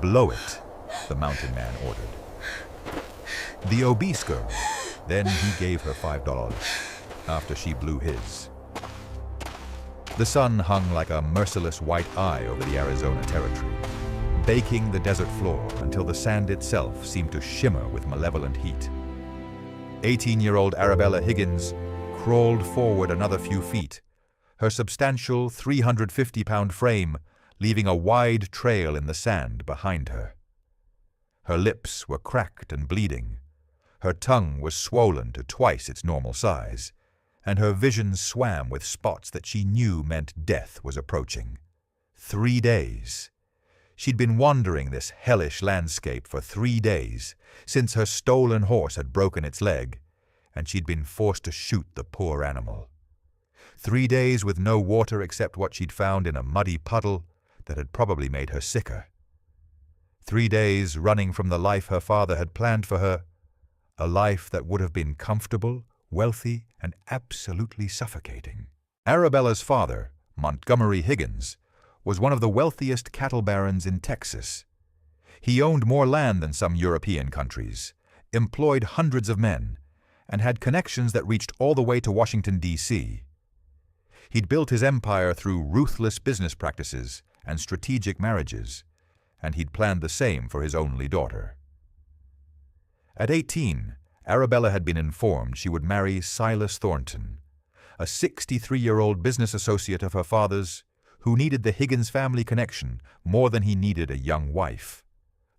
Blow it, the mountain man ordered. The obese girl, then he gave her $5 after she blew his. The sun hung like a merciless white eye over the Arizona territory, baking the desert floor until the sand itself seemed to shimmer with malevolent heat. 18-year-old Arabella Higgins crawled forward another few feet, her substantial 350-pound frame leaving a wide trail in the sand behind her. Her lips were cracked and bleeding, her tongue was swollen to twice its normal size, and her vision swam with spots that she knew meant death was approaching. 3 days. She'd been wandering this hellish landscape for 3 days, since her stolen horse had broken its leg, and she'd been forced to shoot the poor animal. 3 days with no water except what she'd found in a muddy puddle that had probably made her sicker. 3 days running from the life her father had planned for her, a life that would have been comfortable, wealthy, and absolutely suffocating. Arabella's father, Montgomery Higgins, was one of the wealthiest cattle barons in Texas. He owned more land than some European countries, employed hundreds of men, and had connections that reached all the way to Washington, D.C. He'd built his empire through ruthless business practices and strategic marriages, and he'd planned the same for his only daughter. At 18, Arabella had been informed she would marry Silas Thornton, a 63-year-old business associate of her father's who needed the Higgins family connection more than he needed a young wife.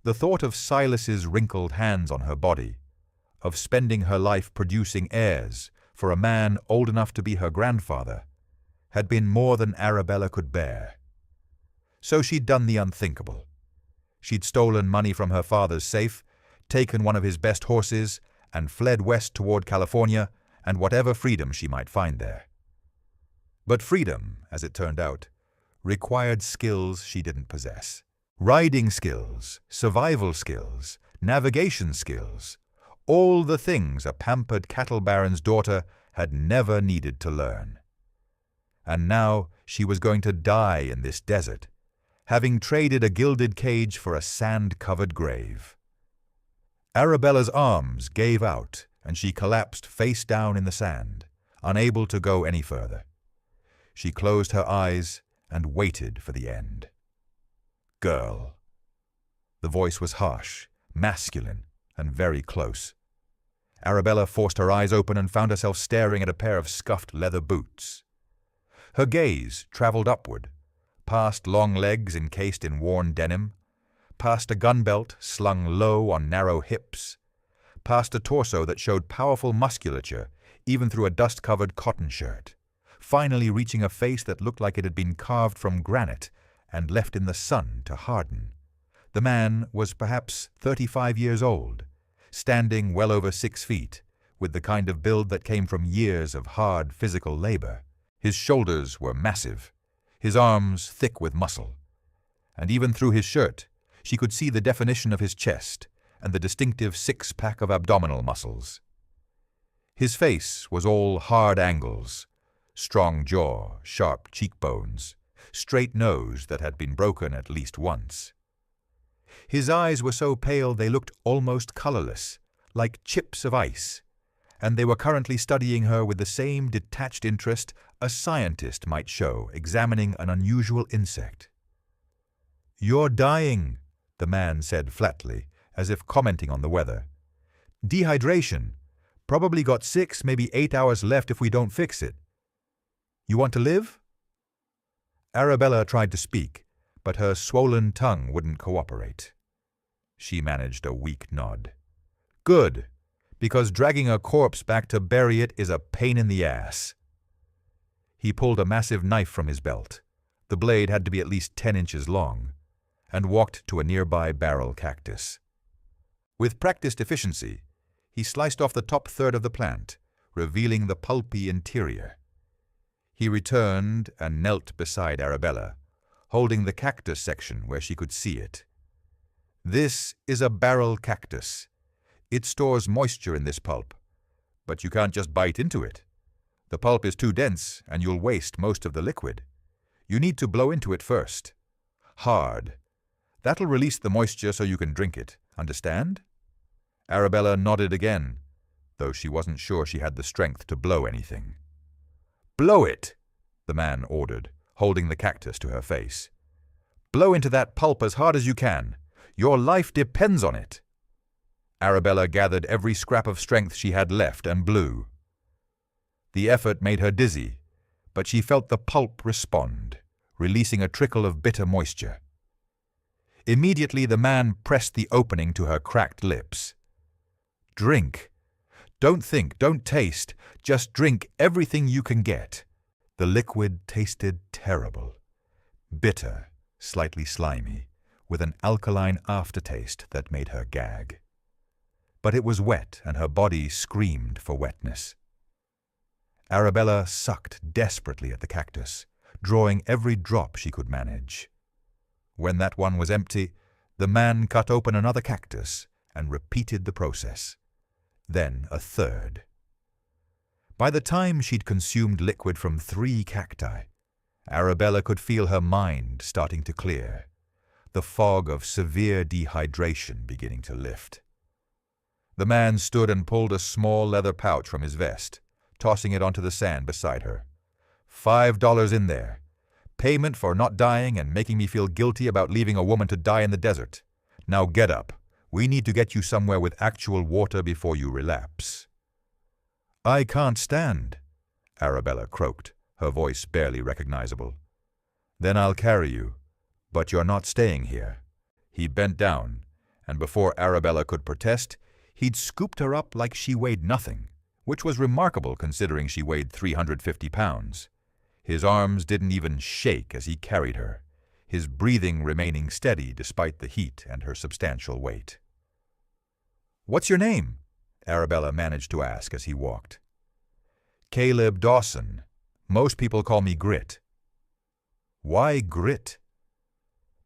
The thought of Silas's wrinkled hands on her body, of spending her life producing heirs for a man old enough to be her grandfather, had been more than Arabella could bear. So she'd done the unthinkable. She'd stolen money from her father's safe, taken one of his best horses, and fled west toward California and whatever freedom she might find there. But freedom, as it turned out, required skills she didn't possess. Riding skills, survival skills, navigation skills, all the things a pampered cattle baron's daughter had never needed to learn. And now she was going to die in this desert, having traded a gilded cage for a sand-covered grave. Arabella's arms gave out, and she collapsed face down in the sand, unable to go any further. She closed her eyes and waited for the end. "Girl." The voice was harsh, masculine, and very close. Arabella forced her eyes open and found herself staring at a pair of scuffed leather boots. Her gaze traveled upward, past long legs encased in worn denim, past a gun belt slung low on narrow hips, past a torso that showed powerful musculature even through a dust-covered cotton shirt, finally reaching a face that looked like it had been carved from granite and left in the sun to harden. The man was perhaps 35 years old, standing well over 6 feet, with the kind of build that came from years of hard physical labor. His shoulders were massive, his arms thick with muscle, and even through his shirt, she could see the definition of his chest and the distinctive 6-pack of abdominal muscles. His face was all hard angles, strong jaw, sharp cheekbones, straight nose that had been broken at least once. His eyes were so pale they looked almost colorless, like chips of ice, and they were currently studying her with the same detached interest a scientist might show examining an unusual insect. "You're dying," the man said flatly, as if commenting on the weather. "Dehydration. Probably got 6, maybe 8 hours left if we don't fix it. You want to live?" Arabella tried to speak, but her swollen tongue wouldn't cooperate. She managed a weak nod. "Good, because dragging a corpse back to bury it is a pain in the ass." He pulled a massive knife from his belt. The blade had to be at least 10 inches long, and walked to a nearby barrel cactus. With practiced efficiency, he sliced off the top third of the plant, revealing the pulpy interior. He returned and knelt beside Arabella, holding the cactus section where she could see it. "This is a barrel cactus. It stores moisture in this pulp, but you can't just bite into it. The pulp is too dense and you'll waste most of the liquid. You need to blow into it first. Hard. That'll release the moisture so you can drink it. Understand? Arabella nodded again, though she wasn't sure she had the strength to blow anything. "Blow it," the man ordered, holding the cactus to her face. "Blow into that pulp as hard as you can. Your life depends on it." Arabella gathered every scrap of strength she had left and blew. The effort made her dizzy, but she felt the pulp respond, releasing a trickle of bitter moisture. Immediately the man pressed the opening to her cracked lips. "Drink. Don't think, don't taste, just drink everything you can get." The liquid tasted terrible. Bitter, slightly slimy, with an alkaline aftertaste that made her gag. But it was wet, and her body screamed for wetness. Arabella sucked desperately at the cactus, drawing every drop she could manage. When that one was empty, the man cut open another cactus and repeated the process. Then a third. By the time she'd consumed liquid from 3 cacti, Arabella could feel her mind starting to clear, the fog of severe dehydration beginning to lift. The man stood and pulled a small leather pouch from his vest, tossing it onto the sand beside her. $5 in there. Payment for not dying and making me feel guilty about leaving a woman to die in the desert. Now get up. We need to get you somewhere with actual water before you relapse." "I can't stand," Arabella croaked, her voice barely recognizable. "Then I'll carry you. But you're not staying here." He bent down, and before Arabella could protest, he'd scooped her up like she weighed nothing, which was remarkable considering she weighed 350 pounds. His arms didn't even shake as he carried her, his breathing remaining steady despite the heat and her substantial weight. "What's your name?" Arabella managed to ask as he walked. "Caleb Dawson. Most people call me Grit." "Why Grit?"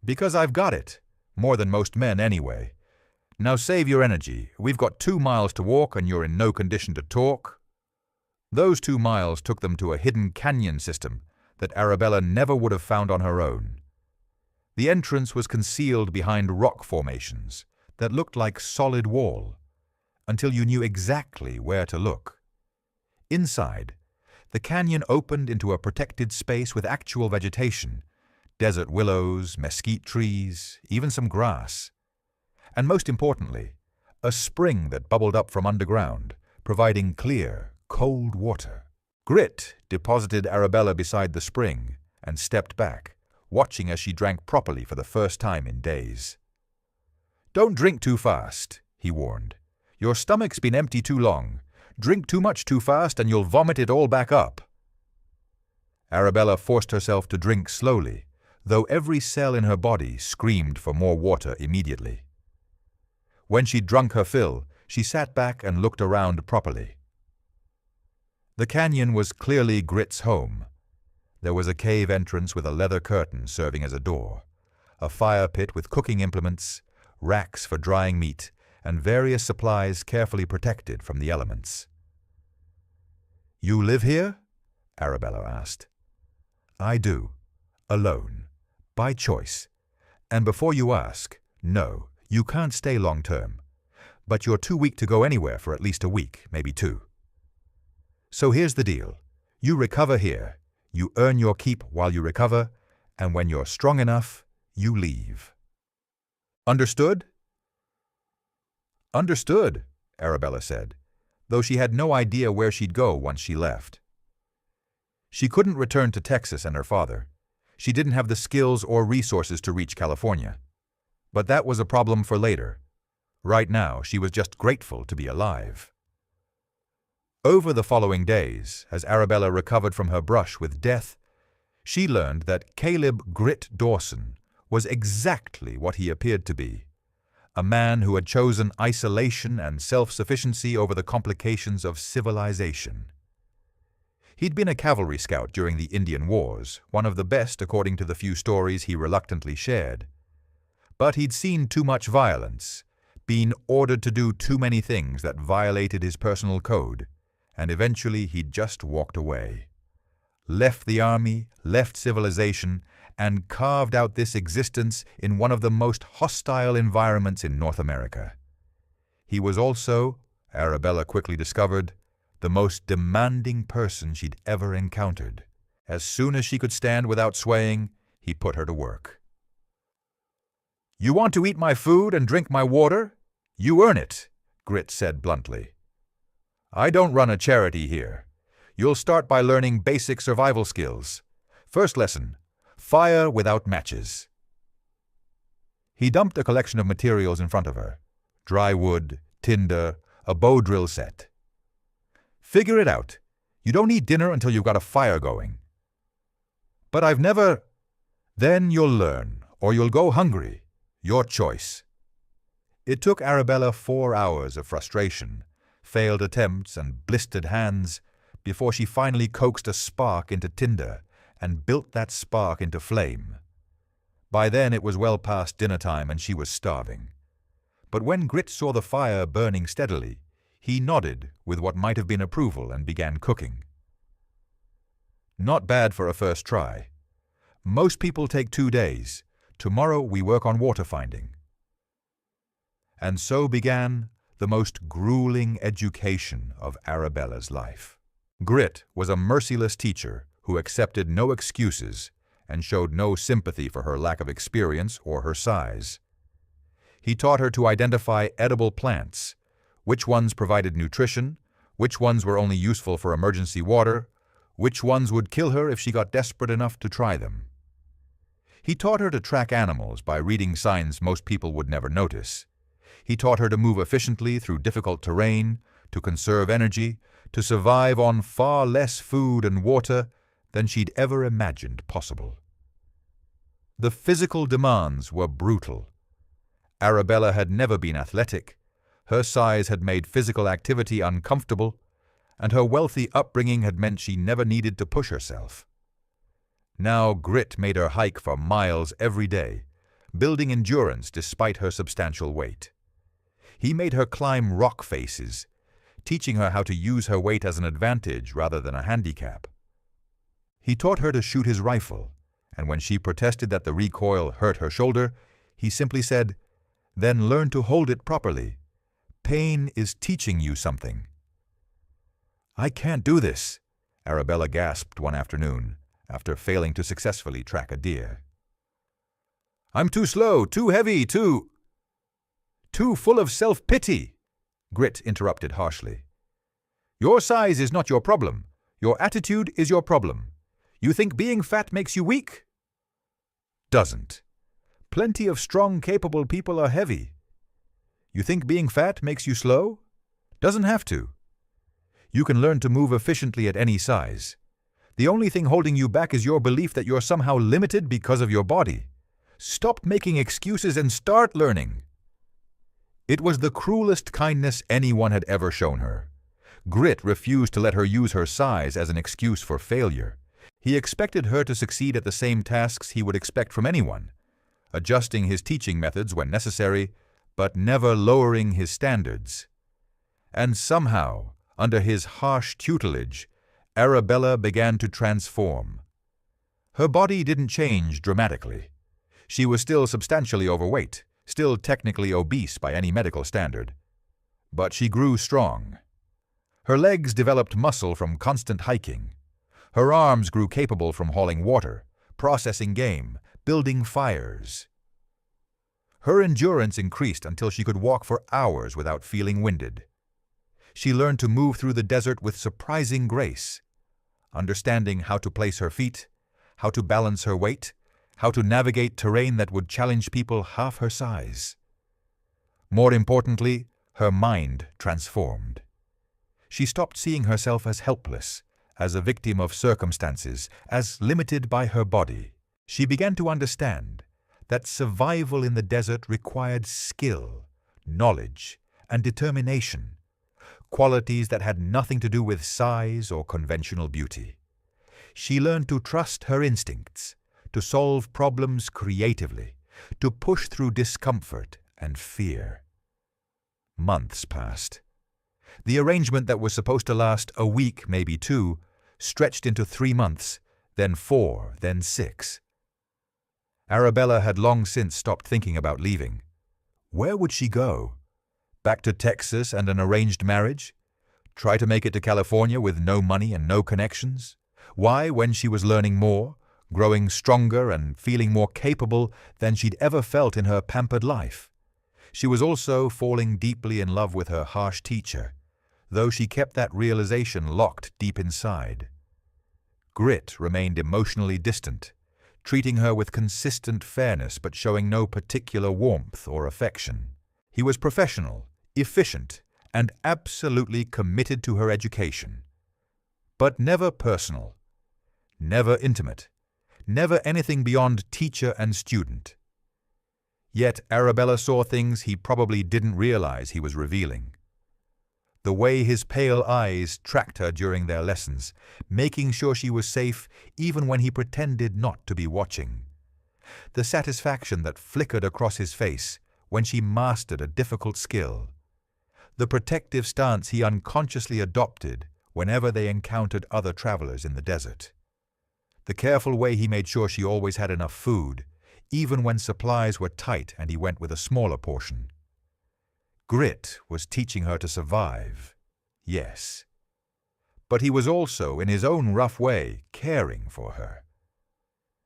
"Because I've got it. More than most men, anyway. Now save your energy. We've got 2 miles to walk and you're in no condition to talk." Those 2 miles took them to a hidden canyon system that Arabella never would have found on her own. The entrance was concealed behind rock formations that looked like solid wall, until you knew exactly where to look. Inside, the canyon opened into a protected space with actual vegetation, desert willows, mesquite trees, even some grass. And most importantly, a spring that bubbled up from underground, providing clear, cold water. Grit deposited Arabella beside the spring and stepped back, watching as she drank properly for the first time in days. "Don't drink too fast," he warned. "Your stomach's been empty too long. Drink too much too fast and you'll vomit it all back up." Arabella forced herself to drink slowly, though every cell in her body screamed for more water immediately. When she'd drunk her fill, she sat back and looked around properly. The canyon was clearly Grit's home. There was a cave entrance with a leather curtain serving as a door, a fire pit with cooking implements, racks for drying meat, and various supplies carefully protected from the elements. "You live here?" Arabella asked. "I do. Alone. By choice. And before you ask, no, you can't stay long term. But you're too weak to go anywhere for at least a week, maybe 2. So here's the deal. You recover here, you earn your keep while you recover, and when you're strong enough, you leave. Understood?" "Understood," Arabella said, though she had no idea where she'd go once she left. She couldn't return to Texas and her father. She didn't have the skills or resources to reach California. But that was a problem for later. Right now, she was just grateful to be alive. Over the following days, as Arabella recovered from her brush with death, she learned that Caleb Grit Dawson was exactly what he appeared to be, a man who had chosen isolation and self-sufficiency over the complications of civilization. He'd been a cavalry scout during the Indian Wars, one of the best according to the few stories he reluctantly shared. But he'd seen too much violence, been ordered to do too many things that violated his personal code, and eventually he'd just walked away. left the army, left civilization, and carved out this existence in one of the most hostile environments in North America. He was also, Arabella quickly discovered, the most demanding person she'd ever encountered. As soon as she could stand without swaying, he put her to work. "You want to eat my food and drink my water? You earn it," Grit said bluntly. "I don't run a charity here. You'll start by learning basic survival skills. First lesson, fire without matches." He dumped a collection of materials in front of her. Dry wood, tinder, a bow drill set. "Figure it out. You don't eat dinner until you've got a fire going." "But I've never—" "Then you'll learn, or you'll go hungry. Your choice." It took Arabella 4 hours of frustration, failed attempts, and blistered hands before she finally coaxed a spark into tinder and built that spark into flame. By then it was well past dinner time and she was starving. But when Grit saw the fire burning steadily, he nodded with what might have been approval and began cooking. "Not bad for a first try. Most people take 2 days. Tomorrow we work on water finding." And so began the most grueling education of Arabella's life. Grit was a merciless teacher who accepted no excuses and showed no sympathy for her lack of experience or her size. He taught her to identify edible plants, which ones provided nutrition, which ones were only useful for emergency water, which ones would kill her if she got desperate enough to try them. He taught her to track animals by reading signs most people would never notice. He taught her to move efficiently through difficult terrain, to conserve energy, to survive on far less food and water than she'd ever imagined possible. The physical demands were brutal. Arabella had never been athletic, her size had made physical activity uncomfortable, and her wealthy upbringing had meant she never needed to push herself. Now Grit made her hike for miles every day, building endurance despite her substantial weight. He made her climb rock faces, teaching her how to use her weight as an advantage rather than a handicap. He taught her to shoot his rifle, and when she protested that the recoil hurt her shoulder, he simply said, "Then learn to hold it properly. Pain is teaching you something." "I can't do this," Arabella gasped one afternoon, after failing to successfully track a deer. "I'm too slow, too heavy, too full of self-pity," Grit interrupted harshly. "Your size is not your problem. Your attitude is your problem. You think being fat makes you weak? Doesn't. Plenty of strong, capable people are heavy. You think being fat makes you slow? Doesn't have to. You can learn to move efficiently at any size. The only thing holding you back is your belief that you're somehow limited because of your body. Stop making excuses and start learning." It was the cruelest kindness anyone had ever shown her. Grit refused to let her use her size as an excuse for failure. He expected her to succeed at the same tasks he would expect from anyone, adjusting his teaching methods when necessary, but never lowering his standards. And somehow, under his harsh tutelage, Arabella began to transform. Her body didn't change dramatically. She was still substantially overweight, still technically obese by any medical standard. But she grew strong. Her legs developed muscle from constant hiking. Her arms grew capable from hauling water, processing game, building fires. Her endurance increased until she could walk for hours without feeling winded. She learned to move through the desert with surprising grace, understanding how to place her feet, how to balance her weight, how to navigate terrain that would challenge people half her size. More importantly, her mind transformed. She stopped seeing herself as helpless, as a victim of circumstances, as limited by her body. She began to understand that survival in the desert required skill, knowledge, and determination, qualities that had nothing to do with size or conventional beauty. She learned to trust her instincts, to solve problems creatively, to push through discomfort and fear. Months passed. The arrangement that was supposed to last a week, maybe 2, stretched into 3 months, then 4, then 6. Arabella had long since stopped thinking about leaving. Where would she go? Back to Texas and an arranged marriage? Try to make it to California with no money and no connections? Why, when she was learning more, growing stronger and feeling more capable than she'd ever felt in her pampered life? She was also falling deeply in love with her harsh teacher, though she kept that realization locked deep inside. Grit remained emotionally distant, treating her with consistent fairness but showing no particular warmth or affection. He was professional, efficient, and absolutely committed to her education. But never personal, never intimate, never anything beyond teacher and student. Yet Arabella saw things he probably didn't realize he was revealing. The way his pale eyes tracked her during their lessons, making sure she was safe even when he pretended not to be watching. The satisfaction that flickered across his face when she mastered a difficult skill. The protective stance he unconsciously adopted whenever they encountered other travelers in the desert. The careful way he made sure she always had enough food, even when supplies were tight and he went with a smaller portion. Grit was teaching her to survive, yes. But he was also, in his own rough way, caring for her.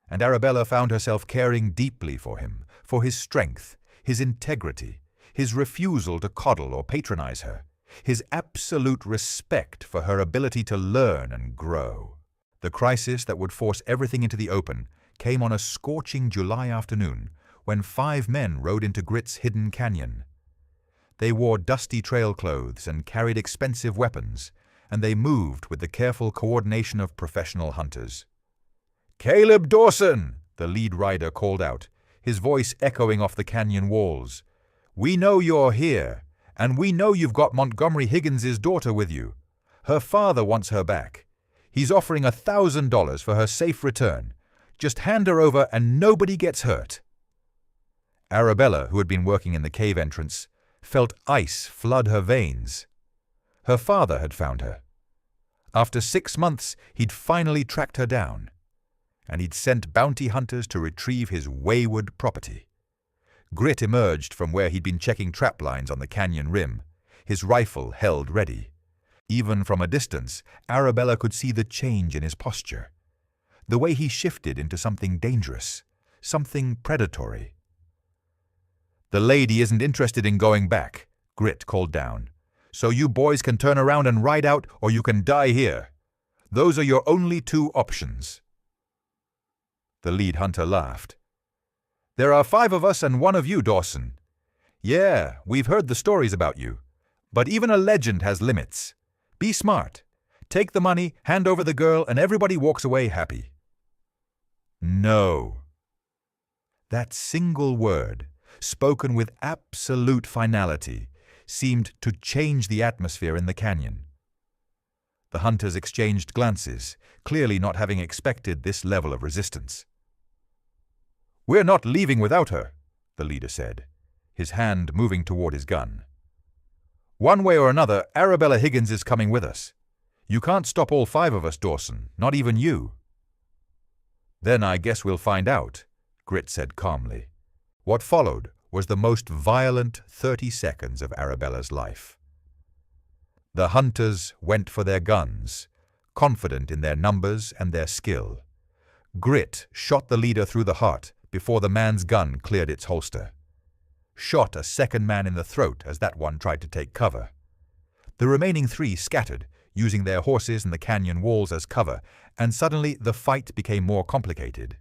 And Arabella found herself caring deeply for him, for his strength, his integrity, his refusal to coddle or patronize her, his absolute respect for her ability to learn and grow. The crisis that would force everything into the open came on a scorching July afternoon when 5 men rode into Grit's hidden canyon. They wore dusty trail clothes and carried expensive weapons, and they moved with the careful coordination of professional hunters. "Caleb Dawson!" the lead rider called out, his voice echoing off the canyon walls. "We know you're here, and we know you've got Montgomery Higgins's daughter with you. Her father wants her back. He's offering $1,000 for her safe return. Just hand her over and nobody gets hurt." Arabella, who had been working in the cave entrance, felt ice flood her veins. Her father had found her. After 6 months, he'd finally tracked her down, and he'd sent bounty hunters to retrieve his wayward property. Grit emerged from where he'd been checking trap lines on the canyon rim, his rifle held ready. Even from a distance, Arabella could see the change in his posture. The way he shifted into something dangerous, something predatory. "The lady isn't interested in going back," Grit called down. "So you boys can turn around and ride out, or you can die here. Those are your only 2 options." The lead hunter laughed. "There are 5 of us and 1 of you, Dawson. Yeah, we've heard the stories about you. But even a legend has limits. Be smart. Take the money, hand over the girl, and everybody walks away happy." "No." That single word, spoken with absolute finality, seemed to change the atmosphere in the canyon. The hunters exchanged glances, clearly not having expected this level of resistance. "We're not leaving without her," the leader said, his hand moving toward his gun. "One way or another, Arabella Higgins is coming with us. You can't stop all 5 of us, Dawson, not even you." "Then I guess we'll find out," Grit said calmly. What followed was the most violent 30 seconds of Arabella's life. The hunters went for their guns, confident in their numbers and their skill. Grit shot the leader through the heart before the man's gun cleared its holster. Shot a second man in the throat as that one tried to take cover. The remaining 3 scattered, using their horses and the canyon walls as cover, and suddenly the fight became more complicated.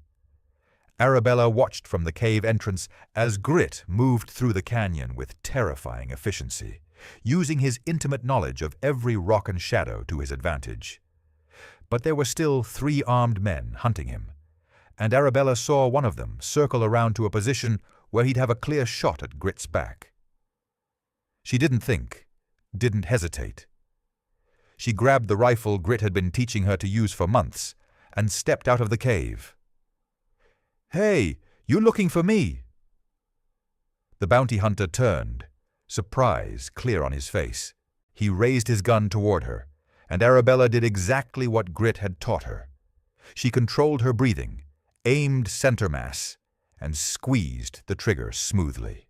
Arabella watched from the cave entrance as Grit moved through the canyon with terrifying efficiency, using his intimate knowledge of every rock and shadow to his advantage. But there were still 3 armed men hunting him, and Arabella saw one of them circle around to a position where he'd have a clear shot at Grit's back. She didn't think, didn't hesitate. She grabbed the rifle Grit had been teaching her to use for months and stepped out of the cave. "Hey, you looking for me?" The bounty hunter turned, surprise clear on his face. He raised his gun toward her, and Arabella did exactly what Grit had taught her. She controlled her breathing, aimed center mass, and squeezed the trigger smoothly.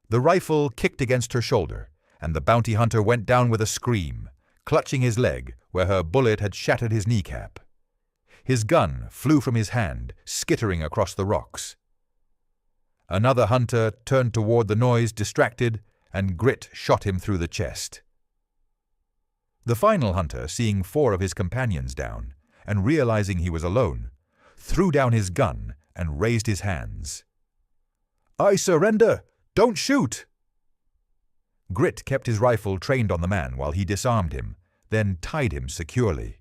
The rifle kicked against her shoulder, and the bounty hunter went down with a scream, clutching his leg where her bullet had shattered his kneecap. His gun flew from his hand, skittering across the rocks. Another hunter turned toward the noise, distracted, and Grit shot him through the chest. The final hunter, seeing 4 of his companions down, and realizing he was alone, threw down his gun and raised his hands. "I surrender! Don't shoot!" Grit kept his rifle trained on the man while he disarmed him, then tied him securely.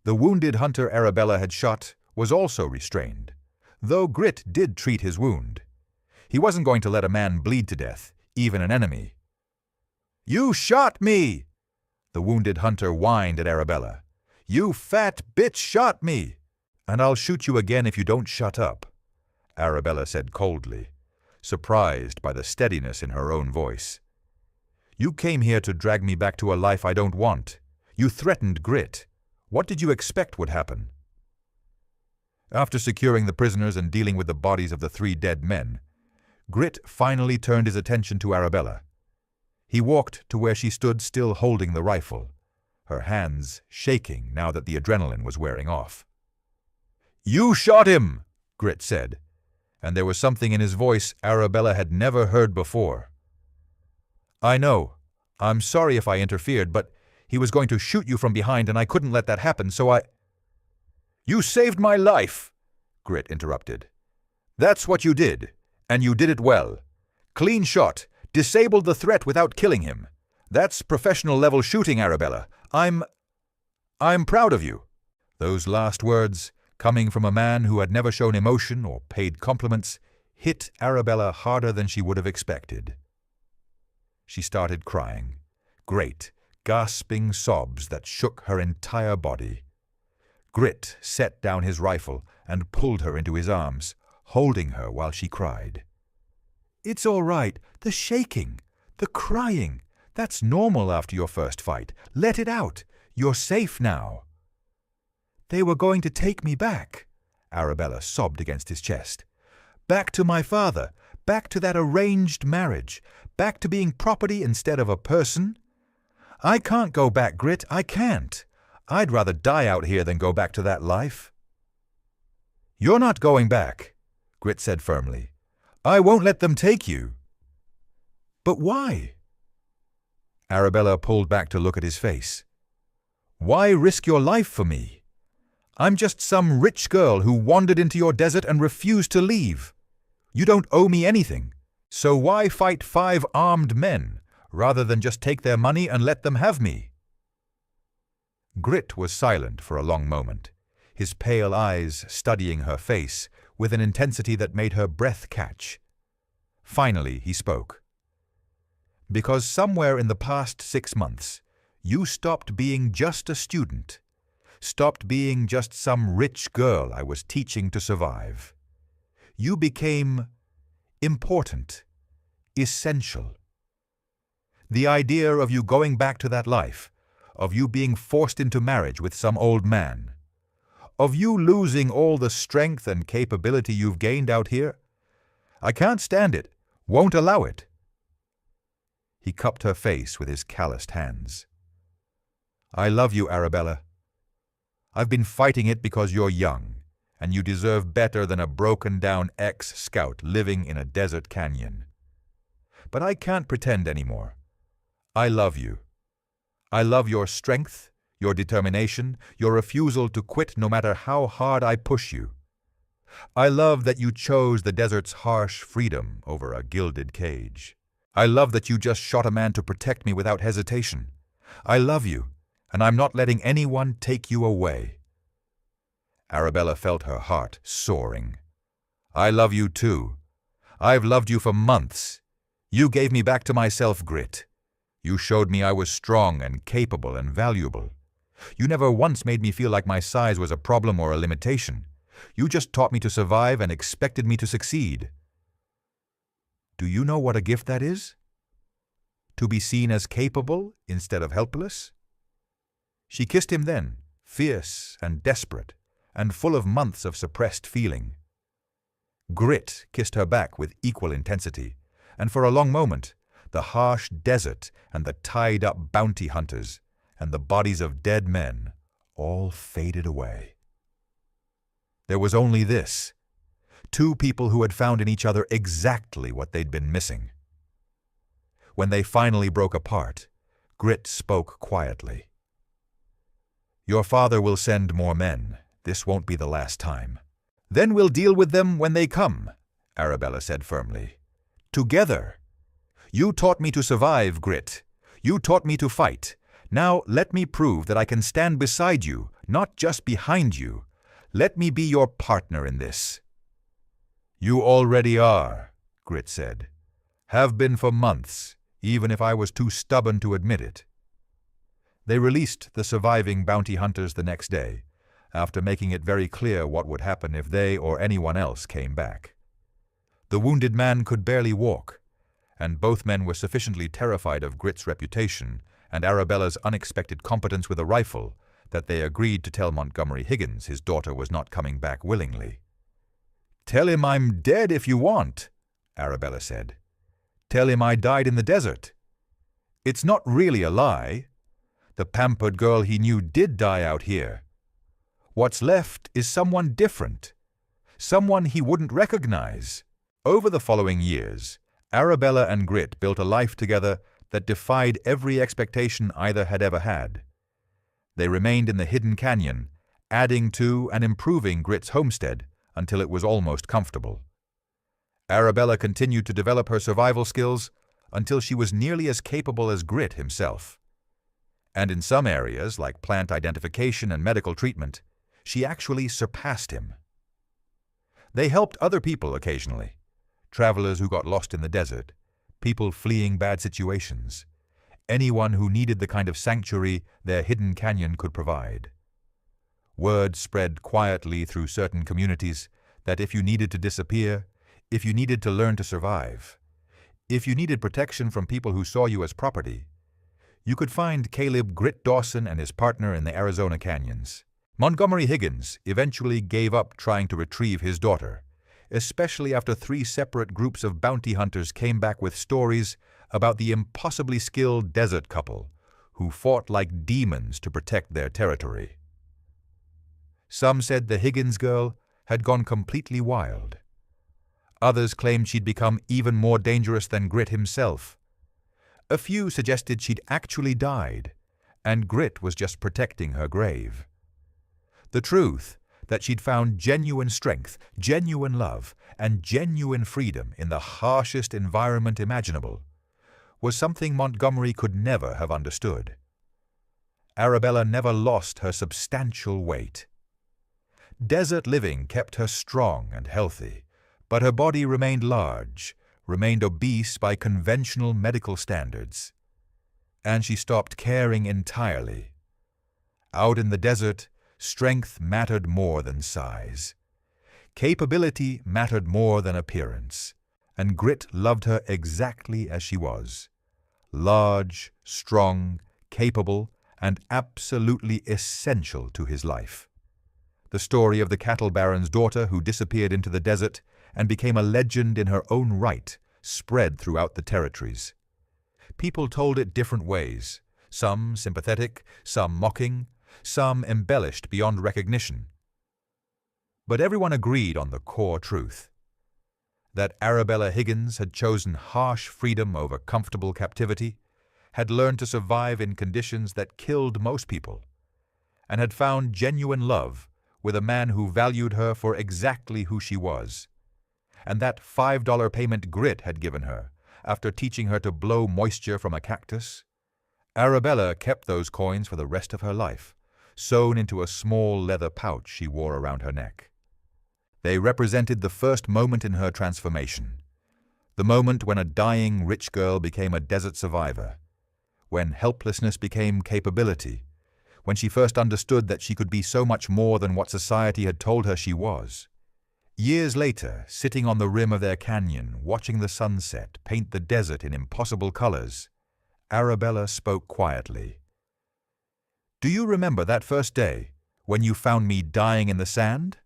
The wounded hunter Arabella had shot was also restrained, though Grit did treat his wound. He wasn't going to let a man bleed to death, even an enemy. "You shot me!" The wounded hunter whined at Arabella. "You fat bitch shot me! And I'll shoot you again if you don't shut up," Arabella said coldly, surprised by the steadiness in her own voice. "You came here to drag me back to a life I don't want. You threatened Grit. What did you expect would happen?" After securing the prisoners and dealing with the bodies of the 3 dead men, Grit finally turned his attention to Arabella. He walked to where she stood still holding the rifle, her hands shaking now that the adrenaline was wearing off. "You shot him," Grit said, and there was something in his voice Arabella had never heard before. "I know. I'm sorry if I interfered, but he was going to shoot you from behind and I couldn't let that happen, so I—" "You saved my life," Grit interrupted. "That's what you did, and you did it well. Clean shot, disabled the threat without killing him. That's professional-level shooting, Arabella. I'm proud of you." Those last words, coming from a man who had never shown emotion or paid compliments, hit Arabella harder than she would have expected. She started crying, great, gasping sobs that shook her entire body. Grit set down his rifle and pulled her into his arms, holding her while she cried. "It's all right. The shaking, the crying, that's normal after your first fight. Let it out. You're safe now." "They were going to take me back," Arabella sobbed against his chest. "Back to my father, back to that arranged marriage, back to being property instead of a person. I can't go back, Grit, I can't. I'd rather die out here than go back to that life." "You're not going back," Grit said firmly. "I won't let them take you." "But why?" Arabella pulled back to look at his face. "Why risk your life for me? I'm just some rich girl who wandered into your desert and refused to leave. You don't owe me anything, so why fight 5 armed men rather than just take their money and let them have me?" Grit was silent for a long moment, his pale eyes studying her face with an intensity that made her breath catch. Finally, he spoke. "Because somewhere in the past 6 months, you stopped being just a student, stopped being just some rich girl I was teaching to survive. You became important, essential. The idea of you going back to that life, of you being forced into marriage with some old man, of you losing all the strength and capability you've gained out here, I can't stand it, won't allow it." He cupped her face with his calloused hands. "I love you, Arabella. I've been fighting it because you're young, and you deserve better than a broken-down ex-scout living in a desert canyon. But I can't pretend anymore. I love you. I love your strength, your determination, your refusal to quit no matter how hard I push you. I love that you chose the desert's harsh freedom over a gilded cage. I love that you just shot a man to protect me without hesitation. I love you, and I'm not letting anyone take you away." Arabella felt her heart soaring. "I love you too. I've loved you for months. You gave me back to myself, Grit. You showed me I was strong and capable and valuable. You never once made me feel like my size was a problem or a limitation. You just taught me to survive and expected me to succeed. Do you know what a gift that is? to be seen as capable instead of helpless? She kissed him then, fierce and desperate, and full of months of suppressed feeling. Grit kissed her back with equal intensity, and for a long moment, the harsh desert and the tied-up bounty hunters and the bodies of dead men all faded away. There was only this: two people who had found in each other exactly what they'd been missing. When they finally broke apart, Grit spoke quietly. "Your father will send more men. This won't be the last time. Then we'll deal with them when they come," Arabella said firmly. "Together. You taught me to survive, Grit. You taught me to fight. Now let me prove that I can stand beside you, not just behind you. Let me be your partner in this." "You already are," Grit said. "Have been for months, even if I was too stubborn to admit it." They released the surviving bounty hunters the next day, after making it very clear what would happen if they or anyone else came back. The wounded man could barely walk, and both men were sufficiently terrified of Grit's reputation and Arabella's unexpected competence with a rifle that they agreed to tell Montgomery Higgins his daughter was not coming back willingly. "Tell him I'm dead if you want," Arabella said. "Tell him I died in the desert. It's not really a lie. The pampered girl he knew did die out here. What's left is someone different, someone he wouldn't recognize." Over the following years, Arabella and Grit built a life together that defied every expectation either had ever had. They remained in the hidden canyon, adding to and improving Grit's homestead until it was almost comfortable. Arabella continued to develop her survival skills until she was nearly as capable as Grit himself. And in some areas, like plant identification and medical treatment, she actually surpassed him. They helped other people occasionally, travelers who got lost in the desert, people fleeing bad situations, anyone who needed the kind of sanctuary their hidden canyon could provide. Word spread quietly through certain communities that if you needed to disappear, if you needed to learn to survive, if you needed protection from people who saw you as property, you could find Caleb Grit Dawson and his partner in the Arizona canyons. Montgomery Higgins eventually gave up trying to retrieve his daughter, especially after 3 separate groups of bounty hunters came back with stories about the impossibly skilled desert couple who fought like demons to protect their territory. Some said the Higgins girl had gone completely wild. Others claimed she'd become even more dangerous than Grit himself. A few suggested she'd actually died, and Grit was just protecting her grave. The truth, that she'd found genuine strength, genuine love, and genuine freedom in the harshest environment imaginable, was something Montgomery could never have understood. Arabella never lost her substantial weight. Desert living kept her strong and healthy, but her body remained large, remained obese by conventional medical standards. And she stopped caring entirely. Out in the desert, strength mattered more than size. Capability mattered more than appearance, and Grit loved her exactly as she was. Large, strong, capable, and absolutely essential to his life. The story of the cattle baron's daughter who disappeared into the desert and became a legend in her own right spread throughout the territories. People told it different ways, some sympathetic, some mocking, some embellished beyond recognition. But everyone agreed on the core truth: that Arabella Higgins had chosen harsh freedom over comfortable captivity, had learned to survive in conditions that killed most people, and had found genuine love with a man who valued her for exactly who she was. And that $5 payment Grit had given her, after teaching her to blow moisture from a cactus, Arabella kept those coins for the rest of her life, sewn into a small leather pouch she wore around her neck. They represented the first moment in her transformation, the moment when a dying rich girl became a desert survivor, when helplessness became capability, when she first understood that she could be so much more than what society had told her she was. Years later, sitting on the rim of their canyon, watching the sunset paint the desert in impossible colors, Arabella spoke quietly. "Do you remember that first day, when you found me dying in the sand?"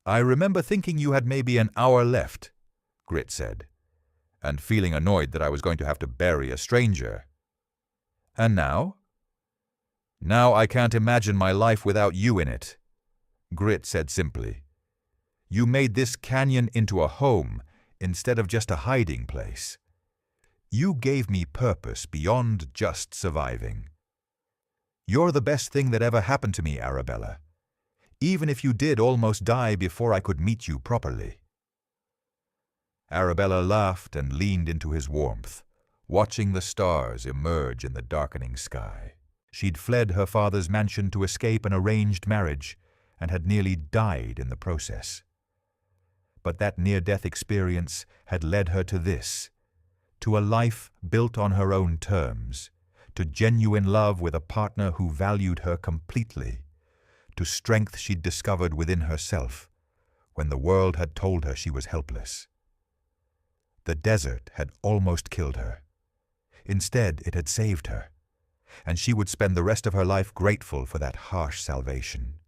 "I remember thinking you had maybe an hour left," Grit said, "and feeling annoyed that I was going to have to bury a stranger. And now?" "Now I can't imagine my life without you in it," Grit said simply. "You made this canyon into a home instead of just a hiding place. You gave me purpose beyond just surviving. You're the best thing that ever happened to me, Arabella, even if you did almost die before I could meet you properly." Arabella laughed and leaned into his warmth, watching the stars emerge in the darkening sky. She'd fled her father's mansion to escape an arranged marriage and had nearly died in the process. But that near-death experience had led her to this, to a life built on her own terms, to genuine love with a partner who valued her completely, to strength she'd discovered within herself when the world had told her she was helpless. The desert had almost killed her. Instead, it had saved her, and she would spend the rest of her life grateful for that harsh salvation.